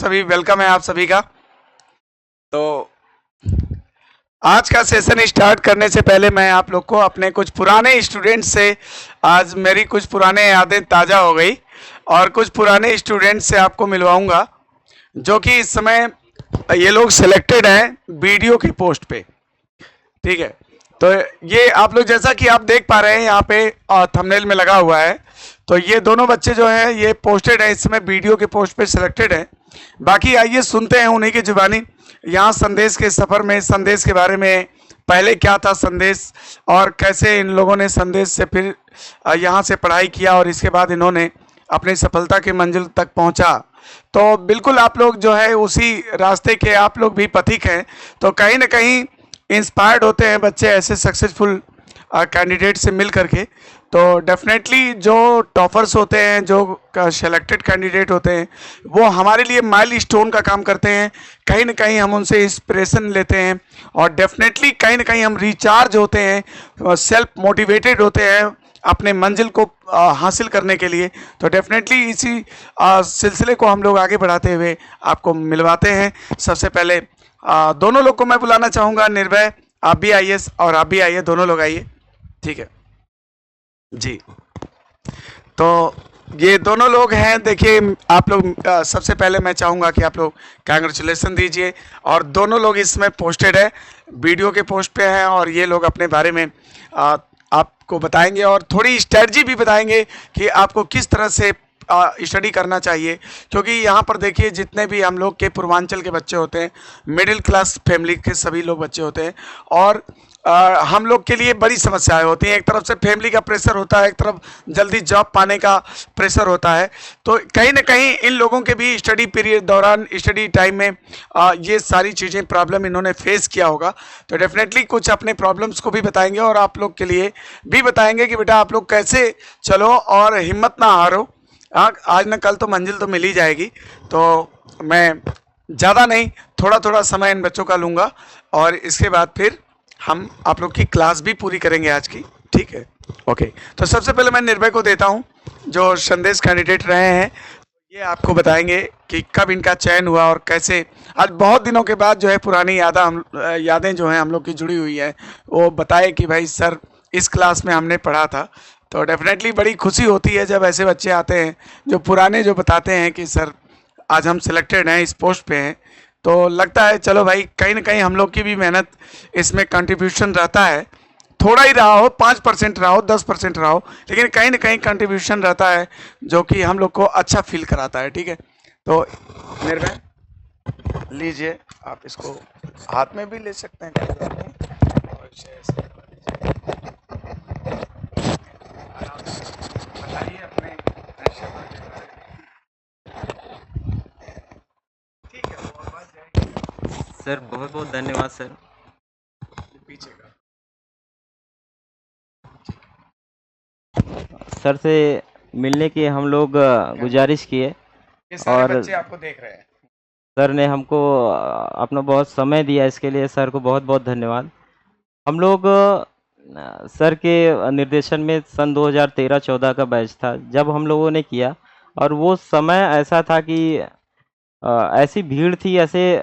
सभी वेलकम है आप सभी का। तो आज का सेशन स्टार्ट करने से पहले मैं आप लोग को अपने कुछ पुराने स्टूडेंट से आज मेरी कुछ पुराने यादें ताज़ा हो गई और कुछ पुराने स्टूडेंट से आपको मिलवाऊंगा जो कि इस समय ये लोग सिलेक्टेड हैं वीडियो की पोस्ट पे। ठीक है, तो ये आप लोग जैसा कि आप देख पा रहे हैं यहाँ पे थंबनेल में लगा हुआ है, तो ये दोनों बच्चे जो हैं ये पोस्टेड है, इस समय वीडियो के पोस्ट पे सिलेक्टेड है। बाकी आइए सुनते हैं उन्हीं की जुबानी यहाँ संदेश के सफ़र में, संदेश के बारे में, पहले क्या था संदेश और कैसे इन लोगों ने संदेश से फिर यहाँ से पढ़ाई किया और इसके बाद इन्होंने अपनी सफलता की मंजिल तक पहुँचा। तो बिल्कुल आप लोग जो है उसी रास्ते के आप लोग भी पथिक हैं, तो कहीं ना कहीं इंस्पायर्ड होते हैं बच्चे ऐसे सक्सेसफुल कैंडिडेट से मिल करके। तो डेफिनेटली जो टॉपर्स होते हैं, जो सेलेक्टेड कैंडिडेट होते हैं, वो हमारे लिए माइलस्टोन का काम करते हैं। कहीं ना कहीं हम उनसे इंस्पिरेशन लेते हैं और डेफिनेटली कहीं ना कहीं हम रिचार्ज होते हैं, सेल्फ मोटिवेटेड होते हैं अपने मंजिल को हासिल करने के लिए। तो डेफिनेटली इसी सिलसिले को हम लोग आगे बढ़ाते हुए आपको मिलवाते हैं। सबसे पहले दोनों लोग को मैं बुलाना चाहूँगा। निर्भय, आप भी आइए और आप भी आइए, दोनों लोग आइए। ठीक है जी। तो ये दोनों लोग हैं। देखिए आप लोग सबसे पहले मैं चाहूँगा कि आप लोग कांग्रेचुलेसन दीजिए। और दोनों लोग इसमें पोस्टेड है, वीडियो के पोस्ट पे हैं और ये लोग अपने बारे में आपको बताएंगे और थोड़ी स्ट्रेटजी भी बताएंगे कि आपको किस तरह से स्टडी करना चाहिए। क्योंकि यहाँ पर देखिए जितने भी हम लोग के पूर्वांचल के बच्चे होते हैं, मिडिल क्लास फैमिली के सभी लोग बच्चे होते हैं और हम लोग के लिए बड़ी समस्याएं होती हैं। एक तरफ से फैमिली का प्रेशर होता है, एक तरफ जल्दी जॉब पाने का प्रेशर होता है। तो कहीं ना कहीं इन लोगों के भी स्टडी पीरियड दौरान, स्टडी टाइम में ये सारी चीज़ें प्रॉब्लम इन्होंने फेस किया होगा। तो डेफिनेटली कुछ अपने प्रॉब्लम्स को भी बताएंगे और आप लोग के लिए भी बताएंगे कि बेटा आप लोग कैसे चलो और हिम्मत ना हारो। आज न कल तो मंजिल तो मिल ही जाएगी। तो मैं ज़्यादा नहीं, थोड़ा थोड़ा समय इन बच्चों का लूँगा और इसके बाद फिर हम आप लोग की क्लास भी पूरी करेंगे आज की। ठीक है, ओके। तो सबसे पहले मैं निर्भय को देता हूँ जो संदेश कैंडिडेट रहे हैं। ये आपको बताएंगे कि कब इनका चयन हुआ और कैसे आज बहुत दिनों के बाद जो है पुरानी यादें जो हैं हम लोग की जुड़ी हुई हैं, वो बताए कि भाई सर इस क्लास में हमने पढ़ा था। तो डेफिनेटली बड़ी खुशी होती है जब ऐसे बच्चे आते हैं जो पुराने, जो बताते हैं कि सर आज हम सिलेक्टेड हैं, इस पोस्ट पे हैं। तो लगता है चलो भाई कहीं ना कहीं हम लोग की भी मेहनत इसमें कंट्रीब्यूशन रहता है। थोड़ा ही रहा हो, 5% रहा हो, 10% रहा हो, लेकिन कहीं ना कहीं कंट्रीब्यूशन रहता है जो कि हम लोग को अच्छा फील कराता है। ठीक है, तो निर्भय लीजिए, आप इसको हाथ में भी ले सकते हैं और इसे ऐसे कर लीजिए। बताइए अपने प्रेशर के बारे में। ठीक है, वो आवाज जाएगी। सर बहुत बहुत धन्यवाद सर। पीछे का सर से मिलने की हम लोग गुजारिश किए ये सारे और बच्चे आपको देख रहे हैं। सर ने हमको अपना बहुत समय दिया, इसके लिए सर को बहुत बहुत धन्यवाद। हम लोग सर के निर्देशन में सन 2013-14 का बैच था जब हम लोगों ने किया, और वो समय ऐसा था कि ऐसी भीड़ थी, ऐसे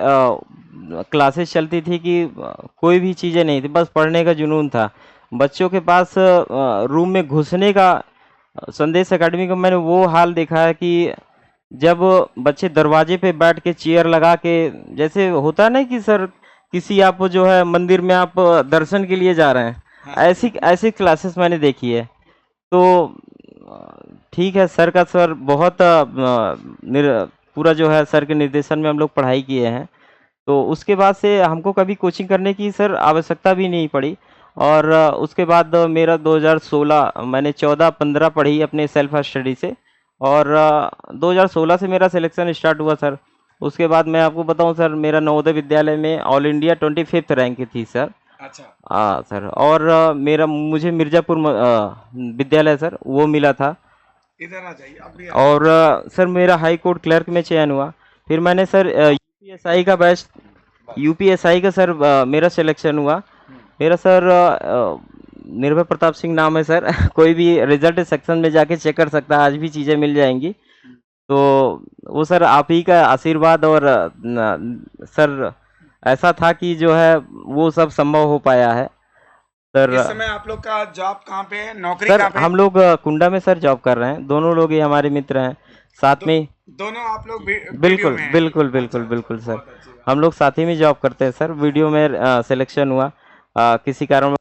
क्लासेस चलती थी कि कोई भी चीज़ें नहीं थी, बस पढ़ने का जुनून था बच्चों के पास। रूम में घुसने का संदेश एकेडमी का मैंने वो हाल देखा है कि जब बच्चे दरवाजे पे बैठ के चेयर लगा के, जैसे होता है ना कि सर किसी आप जो है मंदिर में आप दर्शन के लिए जा रहे हैं, ऐसी ऐसी क्लासेस मैंने देखी है। तो ठीक है, सर का सर बहुत पूरा जो है सर के निर्देशन में हम लोग पढ़ाई किए हैं। तो उसके बाद से हमको कभी कोचिंग करने की सर आवश्यकता भी नहीं पड़ी। और उसके बाद मेरा 2016 मैंने 14-15 पढ़ी अपने सेल्फ स्टडी से, और 2016 से मेरा सिलेक्शन स्टार्ट हुआ सर। उसके बाद मैं आपको बताऊं सर, मेरा नवोदय विद्यालय में ऑल इंडिया 25th रैंक थी सर। अच्छा। सर, और मुझे मिर्ज़ापुर विद्यालय सर वो मिला था। इधर आ जाइए अभी। और सर मेरा हाई कोर्ट क्लर्क में चयन हुआ। फिर मैंने सर यूपीएसआई का बैच, यूपीएसआई का सर मेरा सिलेक्शन हुआ। मेरा सर निर्भय प्रताप सिंह नाम है सर। कोई भी रिजल्ट सेक्शन में जाके चेक कर सकता है, आज भी चीज़ें मिल जाएंगी। तो वो सर आप ही का आशीर्वाद और सर ऐसा था कि जो है वो सब संभव हो पाया है सर। इस समय आप लोग का जॉब कहाँ पे है, नौकरी सर कहाँ पे है? हम लोग कुंडा में सर जॉब कर रहे हैं, दोनों लोग ही हमारे मित्र हैं साथ दो, में ही। दोनों आप लोग वीडियो बिल्कुल में हैं? बिल्कुल अच्छा बिल्कुल अच्छा, बिल्कुल सर, बहुत अच्छी बात। हम लोग साथ ही में जॉब करते हैं सर। वीडियो में सिलेक्शन हुआ, किसी कारण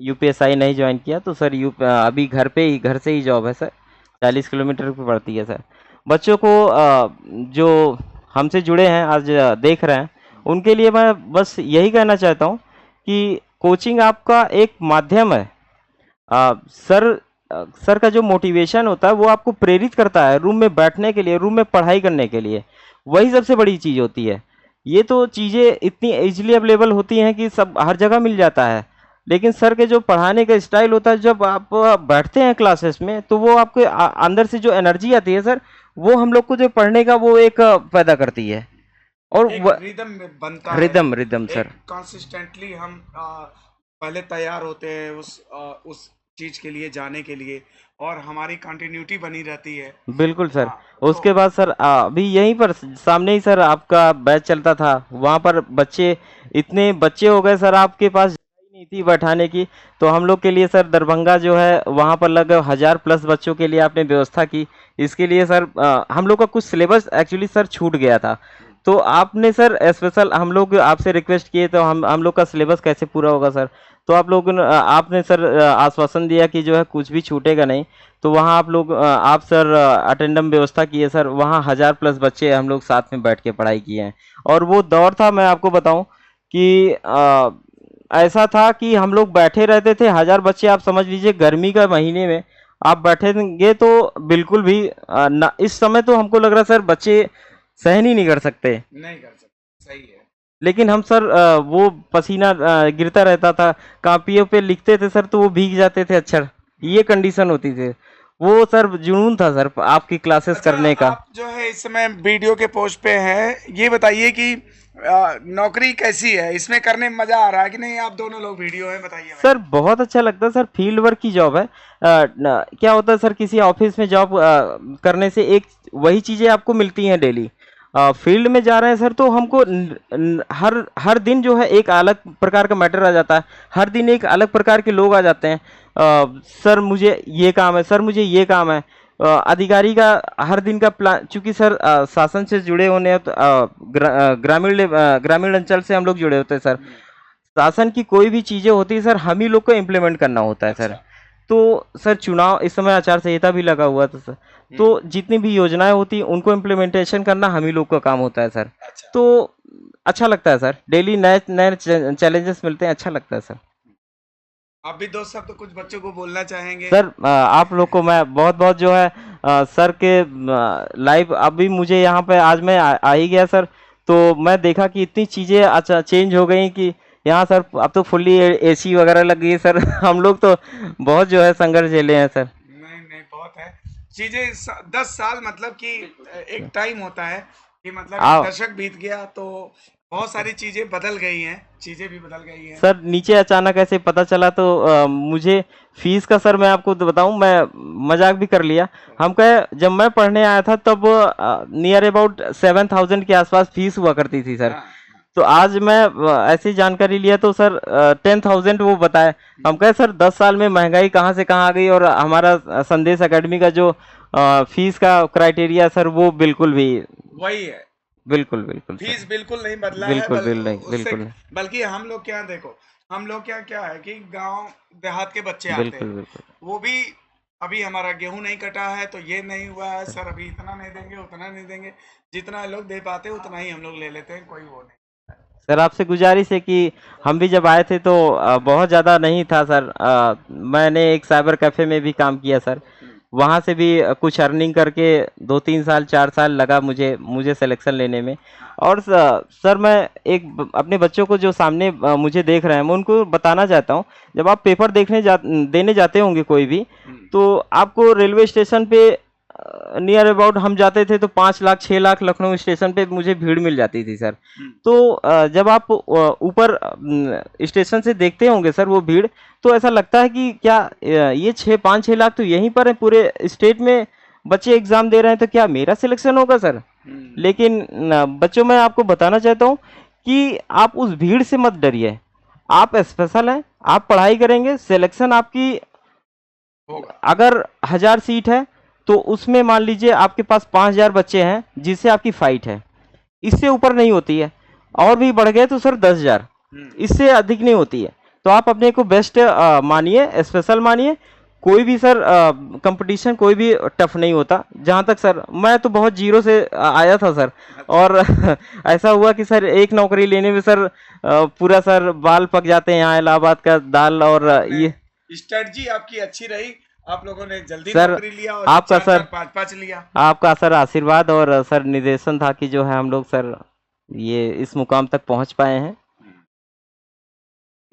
यूपीएसआई नहीं ज्वाइन किया तो सर अभी घर से ही जॉब है सर, 40 किलोमीटर पे पड़ती है सर। बच्चों को जो हमसे जुड़े हैं आज देख रहे हैं, उनके लिए मैं बस यही कहना चाहता हूँ कि कोचिंग आपका एक माध्यम है। सर सर का जो मोटिवेशन होता है वो आपको प्रेरित करता है रूम में बैठने के लिए, रूम में पढ़ाई करने के लिए, वही सबसे बड़ी चीज़ होती है। ये तो चीज़ें इतनी इजीली अवेलेबल होती हैं कि सब हर जगह मिल जाता है, लेकिन सर के जो पढ़ाने का स्टाइल होता है, जब आप बैठते हैं क्लासेस में तो वो आपके अंदर से जो एनर्जी आती है सर, वो हम लोग को जो पढ़ने का वो एक पैदा करती है। और एक रिदम बनता है, रिदम रिदम सर, एक कंसिस्टेंटली हम पहले तैयार होते हैं उस चीज के लिए जाने के लिए, और हमारी कंटिन्यूटी बनी रहती है। बिल्कुल सर। हाँ, तो उसके बाद सर अभी यहीं पर सामने ही सर आपका बैच चलता था, वहाँ पर बच्चे इतने बच्चे हो गए सर, आपके पास जगह ही नहीं थी बैठाने की। तो हम लोग के लिए सर दरभंगा जो है वहाँ पर लगभग 1000+ बच्चों के लिए आपने व्यवस्था की। इसके लिए सर हम लोग का कुछ सिलेबस एक्चुअली सर छूट गया था, तो आपने सर स्पेशल हम लोग आपसे रिक्वेस्ट किए, तो हम लोग का सिलेबस कैसे पूरा होगा सर। तो आप लोग आपने सर आश्वासन दिया कि जो है कुछ भी छूटेगा नहीं। तो वहाँ आप सर अटेंडम व्यवस्था किए सर, वहाँ 1000+ बच्चे हम लोग साथ में बैठ के पढ़ाई किए हैं। और वो दौर था, मैं आपको बताऊं कि ऐसा था कि हम लोग बैठे रहते थे 1000 बच्चे, आप समझ लीजिए गर्मी का महीने में आप बैठेंगे तो बिल्कुल भी इस समय तो हमको लग रहा है सर बच्चे सहन ही नहीं कर सकते। नहीं कर सकते, सही है। लेकिन हम सर वो पसीना गिरता रहता था, कापियों पे लिखते थे सर तो वो भीग जाते थे अक्षर, ये कंडीशन होती थी। वो सर जुनून था सर आपकी क्लासेस अच्छा, करने का। आप जो है इस समय वीडियो के पोस्ट पे हैं, ये बताइए कि नौकरी कैसी है, इसमें करने में मजा आ रहा है कि नहीं? आप दोनों लोग वीडियो है, बताइए भाई। सर बहुत अच्छा लगता है सर, फील्ड वर्क की जॉब है। क्या होता है सर, किसी ऑफिस में जॉब करने से एक वही चीज़ें आपको मिलती हैं डेली। फील्ड में जा रहे हैं सर तो हमको हर हर दिन जो है एक अलग प्रकार का मैटर आ जाता है, हर दिन एक अलग प्रकार के लोग आ जाते हैं। सर मुझे ये काम है, सर मुझे ये काम है। अधिकारी का हर दिन का प्लान, चूंकि सर शासन से जुड़े होने हैं, तो ग्रामीण अंचल से हम लोग जुड़े होते हैं सर। शासन की कोई भी चीज़ें होती है सर, हम ही लोग को इम्प्लीमेंट करना होता है सर। तो सर चुनाव इस समय आचार संहिता भी लगा हुआ था सर, तो जितनी भी योजनाएं होती हैं उनको इम्प्लीमेंटेशन करना हम ही लोग का काम होता है सर। अच्छा, तो अच्छा लगता है सर, डेली नए नए चैलेंजेस मिलते हैं, अच्छा लगता है सर। आप भी दो शब्द तो कुछ बच्चों को बोलना चाहेंगे? सर आप लोग को मैं बहुत बहुत जो है सर के लाइव, अभी मुझे यहाँ पे आज मैं आ ही गया सर, तो मैं देखा कि इतनी चीज़ें अच्छा चेंज हो गई कि यहाँ सर अब तो फुल्ली एसी वगैरह लग गई है सर। हम लोग तो बहुत जो है संघर्ष झेले हैं सर। नहीं नहीं, बहुत है चीजें। 10 साल मतलब कि एक टाइम होता है कि मतलब आ, एक दशक बीत गया तो बहुत सारी चीजें बदल गई हैं, चीजें भी बदल गई हैं। सर नीचे अचानक ऐसे पता चला तो मुझे फीस का सर मैं आपको तो बताऊं, मैं मजाक भी कर लिया। हम कहे जब मैं पढ़ने आया था तब नियर अबाउट 7000 के आसपास फीस हुआ करती थी सर। हाँ, तो आज मैं ऐसी जानकारी लिया तो सर 10,000 वो बताए। हम कहे सर 10 साल में महंगाई कहाँ से कहाँ आ गई, और हमारा संदेश एकेडमी का जो फीस का क्राइटेरिया सर वो बिल्कुल भी, वही है। बिल्कुल बिल्कुल फीस सर, बिल्कुल नहीं बदला है, बिल्कुल बिल्कुल उससे बिल्कुल नहीं, बल्कि हम लोग क्या, देखो हम लोग क्या क्या है कि गांव देहात के बच्चे आते बिल्कुल हैं, बिल्कुल वो भी अभी हमारा गेहूं नहीं कटा है तो ये नहीं हुआ है सर, अभी इतना नहीं देंगे उतना नहीं देंगे, जितना लोग दे पाते हैं उतना ही हम लोग ले लेते हैं, कोई वो नहीं। सर। आपसे गुजारिश है कि हम भी जब आए थे तो बहुत ज़्यादा नहीं था सर। मैंने एक साइबर कैफ़े में भी काम किया सर, वहाँ से भी कुछ अर्निंग करके 2-3 साल 4 साल लगा मुझे मुझे सिलेक्शन लेने में। और सर मैं अपने बच्चों को जो सामने मुझे देख रहे हैं, मैं उनको बताना चाहता हूँ, जब आप पेपर देने जाते होंगे कोई भी, तो आपको रेलवे स्टेशन पे नियर अबाउट हम जाते थे तो 5 लाख 6 लाख लखनऊ स्टेशन पे मुझे भीड़ मिल जाती थी सर। तो जब आप ऊपर स्टेशन से देखते होंगे सर वो भीड़, तो ऐसा लगता है कि क्या ये 5-6 लाख तो यहीं पर है पूरे स्टेट में, बच्चे एग्जाम दे रहे हैं तो क्या मेरा सिलेक्शन होगा सर? लेकिन बच्चों मैं आपको बताना चाहता हूँ कि आप उस भीड़ से मत डरिए। आप स्पेशल हैं, आप पढ़ाई करेंगे, सिलेक्शन आपकी होगा। अगर 1000 सीट है तो उसमें मान लीजिए आपके पास 5000 बच्चे हैं जिससे आपकी फाइट है, इससे ऊपर नहीं होती है। और भी बढ़ गए तो सर 10,000, इससे अधिक नहीं होती है। तो आप अपने को बेस्ट मानिए, स्पेशल मानिए। कोई भी सर कंपटीशन कोई भी टफ नहीं होता। जहाँ तक सर मैं तो बहुत जीरो से आया था सर, और ऐसा हुआ कि सर एक नौकरी लेने में सर पूरा सर बाल पक जाते हैं यहाँ इलाहाबाद का दाल। और ये स्ट्रेटजी आपकी अच्छी रही, आप लोगों ने जल्दी सर नौकरी लिया और आपका चार सर चार पाँच पाँच लिया। आपका सर आशीर्वाद और सर निर्देशन था कि जो है हम लोग सर ये इस मुकाम तक पहुंच पाए हैं।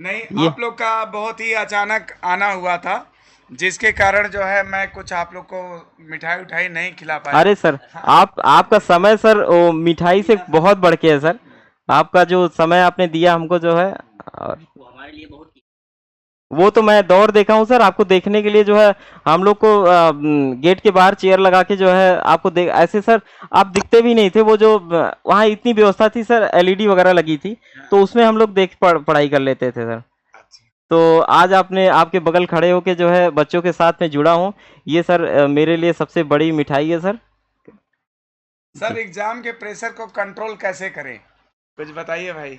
नहीं, ये आप लोग का बहुत ही अचानक आना हुआ था, जिसके कारण जो है मैं कुछ आप लोग को मिठाई उठाई नहीं खिला पाया। अरे सर आपका समय सर वो मिठाई से बहुत बढ़ के है सर। आपका जो समय आपने दिया हमको जो है, और वो तो मैं दौड़ देखा हूँ सर। आपको देखने के लिए जो है हम लोग को गेट के बाहर चेयर लगा के जो है आपको देख, ऐसे सर आप दिखते भी नहीं थे। वो जो वहाँ इतनी व्यवस्था थी सर, एलईडी वगैरह लगी थी, तो उसमें हम लोग देख पढ़ाई कर लेते थे सर। तो आज आपने आपके बगल खड़े होके जो है बच्चों के साथ में जुड़ा हूँ, ये सर मेरे लिए सबसे बड़ी मिठाई है सर। सर एग्जाम के प्रेशर को कंट्रोल कैसे करें, कुछ बताइए भाई।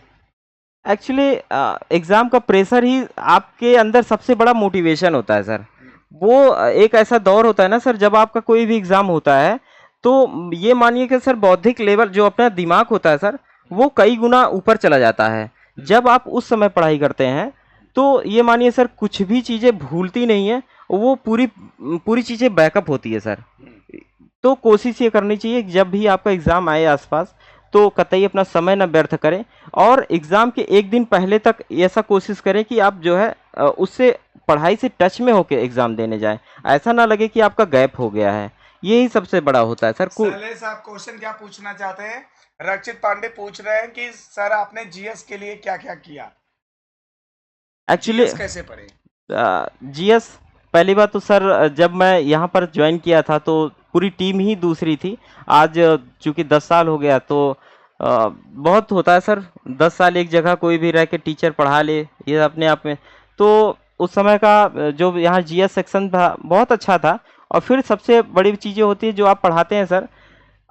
एक्चुअली एग्ज़ाम का प्रेशर ही आपके अंदर सबसे बड़ा मोटिवेशन होता है सर। वो एक ऐसा दौर होता है ना सर, जब आपका कोई भी एग्ज़ाम होता है तो ये मानिए कि सर बौद्धिक लेवल जो अपना दिमाग होता है सर, वो कई गुना ऊपर चला जाता है। जब आप उस समय पढ़ाई करते हैं तो ये मानिए सर कुछ भी चीज़ें भूलती नहीं है, वो पूरी पूरी चीज़ें बैकअप होती है सर। तो कोशिश ये करनी चाहिए कि जब भी आपका एग्ज़ाम आए आसपास, तो कतई अपना समय न व्यर्थ करें, और एग्ज़ाम के एक दिन पहले तक ऐसा कोशिश करें कि आप जो है उससे पढ़ाई से टच में होकर एग्ज़ाम देने जाएं। ऐसा ना लगे कि आपका गैप हो गया है, यही सबसे बड़ा होता है सर। शैलेश आप क्वेश्चन क्या पूछना चाहते हैं? रक्षित पांडे पूछ रहे हैं कि सर आपने जीएस के लिए क्या क्या किया, एक्चुअली जीएस कैसे पढ़े? जीएस पहली बात तो सर जब मैं यहाँ पर ज्वाइन किया था तो पूरी टीम ही दूसरी थी। आज चूंकि 10 साल हो गया तो बहुत होता है सर, 10 साल एक जगह कोई भी रह के टीचर पढ़ा ले, ये अपने आप में। तो उस समय का जो यहाँ जीएस सेक्शन था बहुत अच्छा था। और फिर सबसे बड़ी चीज़ें होती है जो आप पढ़ाते हैं सर,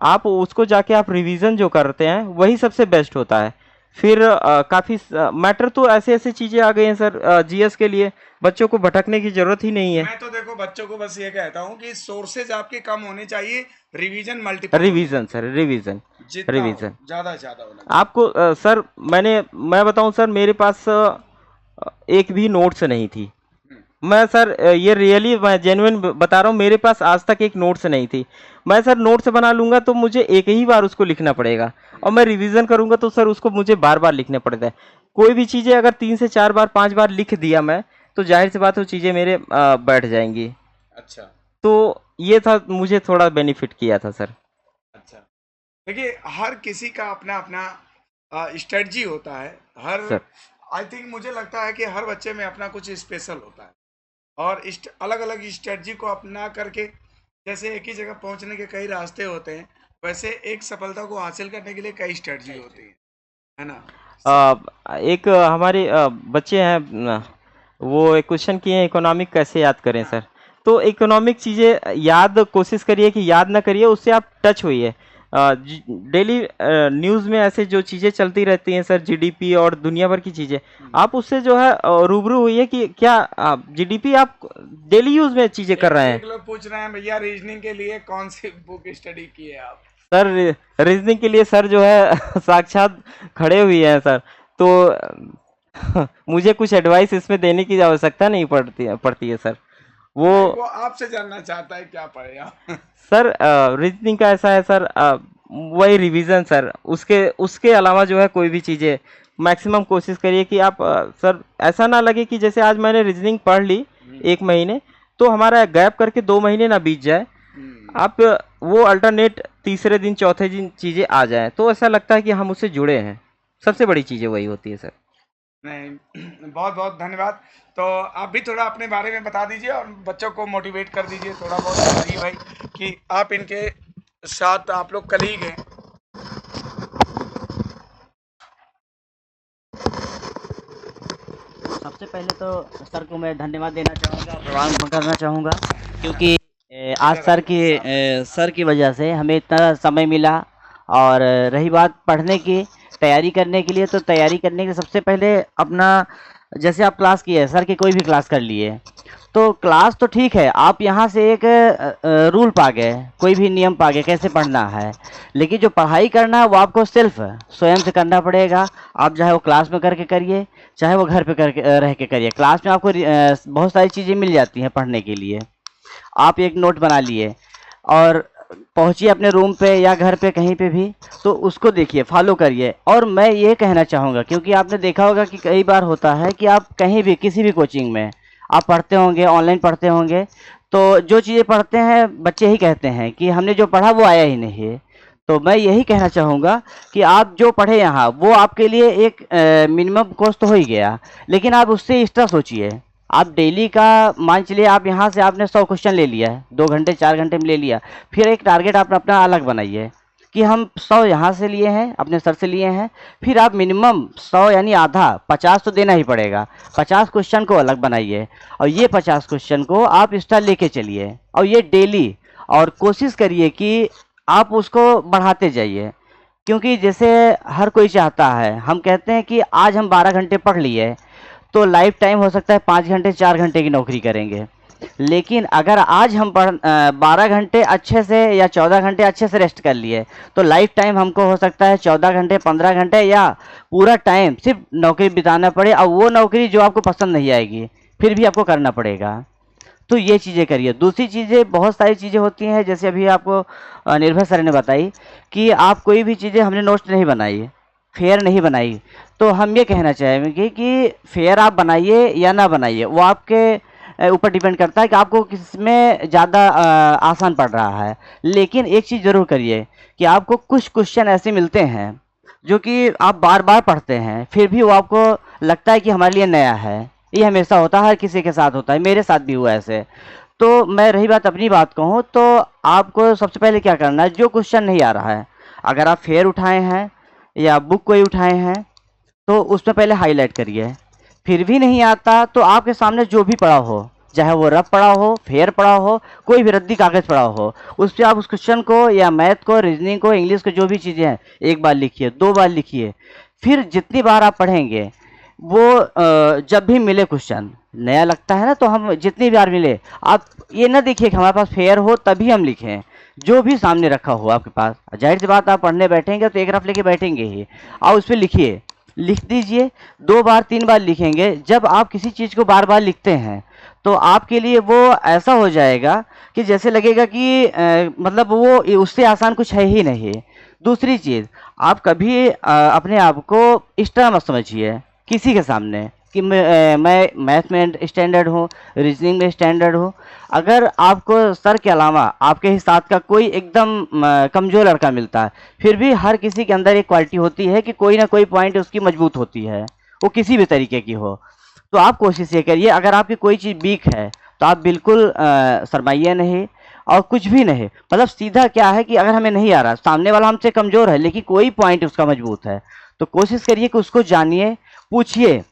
आप उसको जाके आप रिवीजन जो करते हैं वही सबसे बेस्ट होता है। फिर काफ़ी मैटर तो ऐसे ऐसे चीज़ें आ गई हैं सर जीएस के लिए, बच्चों को भटकने की ज़रूरत ही नहीं है। मैं तो देखो बच्चों को बस ये कहता हूँ कि सोर्सेज आपके कम होने चाहिए, revision multiple revision sir, revision revision ज्यादा होना आपको सर मैं बताऊं सर, मेरे पास एक भी नोट्स नहीं थी। मैं सर ये रियली मैं जेन्युइन बता रहा हूँ, मेरे पास आज तक एक नोट्स नहीं थी। मैं सर नोट्स बना लूँगा तो मुझे एक ही बार उसको लिखना पड़ेगा, और मैं रिवीजन करूँगा तो सर उसको मुझे बार बार लिखने पड़ता है। कोई भी चीज़ें अगर 3 से 4 बार 5 बार लिख दिया मैं, तो जाहिर सी बात वो चीज़ें मेरे बैठ जाएंगी। अच्छा तो ये था, मुझे थोड़ा बेनिफिट किया था सर। अच्छा, देखिए हर किसी का अपना अपना स्ट्रेटजी होता है। हर सर आई थिंक मुझे लगता है कि हर बच्चे में अपना कुछ स्पेशल होता है, और अलग अलग स्ट्रेटजी को अपना करके, जैसे एक ही जगह पहुंचने के कई रास्ते होते हैं, वैसे एक सफलता को हासिल करने के लिए कई स्ट्रेटजी होती है ना। एक हमारे बच्चे हैं वो एक क्वेश्चन किए हैं, इकोनॉमिक कैसे याद करें सर। तो इकोनॉमिक चीज़ें याद कोशिश करिए कि याद ना करिए, उससे आप टच होइए। डेली न्यूज़ में ऐसे जो चीज़ें चलती रहती हैं सर, जीडीपी और दुनिया भर की चीज़ें, आप उससे जो है रूबरू होइए कि क्या जीडीपी आप डेली यूज़ में चीज़ें कर रहे हैं। एक लोग पूछ रहे हैं भैया रीजनिंग के लिए कौन सी बुक स्टडी की है आप? सर रीजनिंग के लिए सर जो है साक्षात खड़े हुए हैं सर। तो मुझे कुछ एडवाइस इसमें देने की आवश्यकता नहीं पड़ती है सर। वो आपसे जानना चाहता है क्या पढ़े आप? सर रीजनिंग का ऐसा है सर, वही रिवीजन सर, उसके अलावा जो है कोई भी चीज़ें मैक्सिमम कोशिश करिए कि आप सर ऐसा ना लगे कि जैसे आज मैंने रीजनिंग पढ़ ली 1 महीने, तो हमारा गैप करके 2 महीने ना बीत जाए। आप वो अल्टरनेट तीसरे दिन चौथे दिन चीज़ें आ जाएं, तो ऐसा लगता है कि हम उससे जुड़े हैं। सबसे बड़ी चीज़ें वही होती है सर। नहीं, बहुत बहुत धन्यवाद। तो आप भी थोड़ा अपने बारे में बता दीजिए और बच्चों को मोटिवेट कर दीजिए थोड़ा बहुत, जी भाई, कि आप इनके साथ आप लोग कलीग हैं। सबसे पहले तो सर को मैं धन्यवाद देना चाहूँगा, प्रणाम करना चाहूँगा, क्योंकि आज सर की वजह से हमें इतना समय मिला। और रही बात पढ़ने की, तैयारी करने के लिए, तो तैयारी करने के सबसे पहले अपना, जैसे आप क्लास किए, सर की कोई भी क्लास कर लिए, तो क्लास तो ठीक है, आप यहाँ से एक रूल पा गए, कोई भी नियम पा गए कैसे पढ़ना है। लेकिन जो पढ़ाई करना है वो आपको सिर्फ स्वयं से करना पड़ेगा। आप चाहे वो क्लास में करके करिए, चाहे वो घर पे करके रह के करिए। क्लास में आपको बहुत सारी चीज़ें मिल जाती हैं पढ़ने के लिए। आप एक नोट बना लिए और पहुंचिए अपने रूम पे या घर पे कहीं पे भी, तो उसको देखिए, फॉलो करिए। और मैं ये कहना चाहूँगा, क्योंकि आपने देखा होगा कि कई बार होता है कि आप कहीं भी किसी भी कोचिंग में आप पढ़ते होंगे, ऑनलाइन पढ़ते होंगे, तो जो चीज़ें पढ़ते हैं बच्चे ही कहते हैं कि हमने जो पढ़ा वो आया ही नहीं है। तो मैं यही कहना चाहूँगा कि आप जो पढ़े यहाँ वो आपके लिए एक मिनिमम कोर्स तो हो ही गया, लेकिन आप उससे एक्स्ट्रा सोचिए। आप डेली का मान चलिए, आप यहाँ से आपने 100 क्वेश्चन ले लिया है, 2 घंटे 4 घंटे में ले लिया, फिर एक टारगेट आप अपना अलग बनाइए कि हम 100 यहाँ से लिए हैं, अपने सर से लिए हैं, फिर आप मिनिमम 100 यानी आधा 50 तो देना ही पड़ेगा। 50 क्वेश्चन को अलग बनाइए और ये 50 क्वेश्चन को आप एक्स्ट्रा लेके चलिए, और ये डेली, और कोशिश करिए कि आप उसको बढ़ाते जाइए। क्योंकि जैसे हर कोई चाहता है, हम कहते हैं कि आज हम 12 घंटे पढ़ लिए तो लाइफ टाइम हो सकता है 5 घंटे 4 घंटे की नौकरी करेंगे। लेकिन अगर आज हम 12 घंटे अच्छे से या 14 घंटे अच्छे से रेस्ट कर लिए, तो लाइफ टाइम हमको हो सकता है 14 घंटे 15 घंटे या पूरा टाइम सिर्फ नौकरी बिताना पड़े, और वो नौकरी जो आपको पसंद नहीं आएगी फिर भी आपको करना पड़ेगा। तो ये चीज़ें करिए। दूसरी चीज़ें, बहुत सारी चीज़ें होती हैं, जैसे अभी आपको निर्भय सर ने बताई कि आप कोई भी चीज़ें, हमने नोट्स नहीं बनाई, फेयर नहीं बनाई, तो हम ये कहना चाहेंगे कि फेयर आप बनाइए या ना बनाइए, वो आपके ऊपर डिपेंड करता है कि आपको किसमें ज़्यादा आसान पड़ रहा है। लेकिन एक चीज़ ज़रूर करिए कि आपको कुछ क्वेश्चन ऐसे मिलते हैं जो कि आप बार बार पढ़ते हैं, फिर भी वो आपको लगता है कि हमारे लिए नया है। ये हमेशा होता है, हर किसी के साथ होता है, मेरे साथ भी हुआ ऐसे। तो मैं रही बात अपनी बात कहूँ, तो आपको सबसे पहले क्या करना है, जो क्वेश्चन नहीं आ रहा है, अगर आप फेयर उठाए हैं या बुक कोई उठाए हैं, तो उसमें पहले हाईलाइट करिए। फिर भी नहीं आता तो आपके सामने जो भी पड़ा हो, चाहे वो रफ पड़ा हो, फेयर पड़ा हो, कोई भी रद्दी कागज़ पड़ा हो, उस पर आप उस क्वेश्चन को या मैथ को, रीजनिंग को, इंग्लिश को, जो भी चीज़ें हैं, एक बार लिखिए, 2 बार लिखिए। फिर जितनी बार आप पढ़ेंगे, वो जब भी मिले क्वेश्चन नया लगता है ना, तो हम जितनी बार मिले, आप ये ना देखिए कि हमारे पास फेयर हो तभी हम लिखें। जो भी सामने रखा हो आपके पास, जाहिर सी बात, आप पढ़ने बैठेंगे तो एक रफ लेके बैठेंगे ही, और उस पर लिखिए, लिख दीजिए। 2 बार 3 बार लिखेंगे। जब आप किसी चीज़ को बार बार लिखते हैं तो आपके लिए वो ऐसा हो जाएगा कि जैसे लगेगा कि मतलब वो उससे आसान कुछ है ही नहीं। दूसरी चीज़, आप कभी अपने आप को इस तरह मत समझिए किसी के सामने कि मैं मैथ में स्टैंडर्ड हूँ, रीजनिंग में स्टैंडर्ड हूँ। अगर आपको सर के अलावा आपके ही साथ का कोई एकदम कमज़ोर लड़का मिलता है, फिर भी हर किसी के अंदर एक क्वालिटी होती है कि कोई ना कोई पॉइंट उसकी मजबूत होती है, वो किसी भी तरीके की हो। तो आप कोशिश ये करिए, अगर आपकी कोई चीज़ वीक है तो आप बिल्कुल शर्माइए नहीं, और कुछ भी नहीं, मतलब सीधा क्या है कि अगर हमें नहीं आ रहा, सामने वाला हमसे कमज़ोर है लेकिन कोई पॉइंट उसका मजबूत है, तो कोशिश करिए कि उसको जानिए, पूछिए,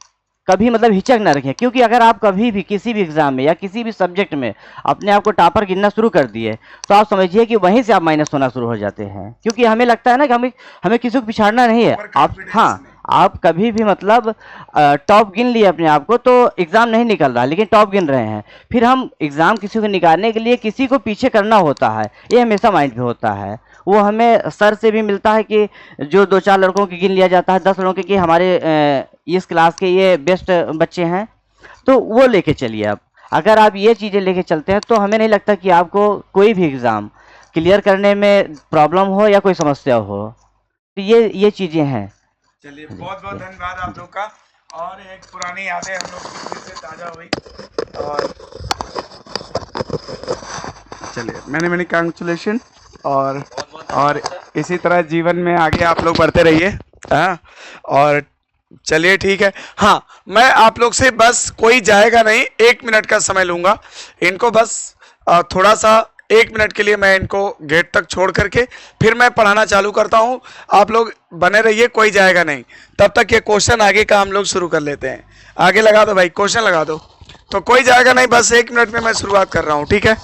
कभी मतलब हिचक ना रखें। क्योंकि अगर आप कभी भी किसी भी एग्जाम में या किसी भी सब्जेक्ट में अपने आप को टॉपर गिनना शुरू कर दिए, तो आप समझिए कि वहीं से आप माइनस होना शुरू हो जाते हैं। क्योंकि हमें लगता है ना कि हमें किसी को पिछाड़ना नहीं है। आप, हाँ, आप कभी भी मतलब टॉप गिन लिए अपने आप को, तो एग्ज़ाम नहीं निकल रहा लेकिन टॉप गिन रहे हैं, फिर हम एग्ज़ाम किसी को निकालने के लिए किसी को पीछे करना होता है, ये हमेशा माइंड में होता है। वो हमें सर से भी मिलता है कि जो 2-4 लड़कों की गिन लिया जाता है, 10 लड़कों के कि हमारे इस क्लास के ये बेस्ट बच्चे हैं, तो वो लेके चलिए आप। अगर आप ये चीज़ें लेके चलते हैं तो हमें नहीं लगता कि आपको कोई भी एग्ज़ाम क्लियर करने में प्रॉब्लम हो या कोई समस्या हो। तो ये चीज़ें हैं। चलिए, बहुत बहुत धन्यवाद आप लोग का। और एक पुरानी यादें हम लोग की फिर से ताज़ा हुई। और चलिए, मैंने कांग्रेचुलेशन। और इसी तरह जीवन में आगे आप लोग बढ़ते रहिए। हाँ, और चलिए ठीक है। हाँ, मैं आप लोग से बस कोई जाएगा नहीं, 1 मिनट का समय लूंगा। इनको बस थोड़ा सा 1 मिनट के लिए मैं इनको गेट तक छोड़ करके फिर मैं पढ़ाना चालू करता हूँ। आप लोग बने रहिए, कोई जाएगा नहीं। तब तक ये क्वेश्चन आगे का हम लोग शुरू कर लेते हैं। आगे लगा दो भाई, क्वेश्चन लगा दो। तो कोई जाएगा नहीं, बस 1 मिनट में मैं शुरुआत कर रहा हूँ, ठीक है।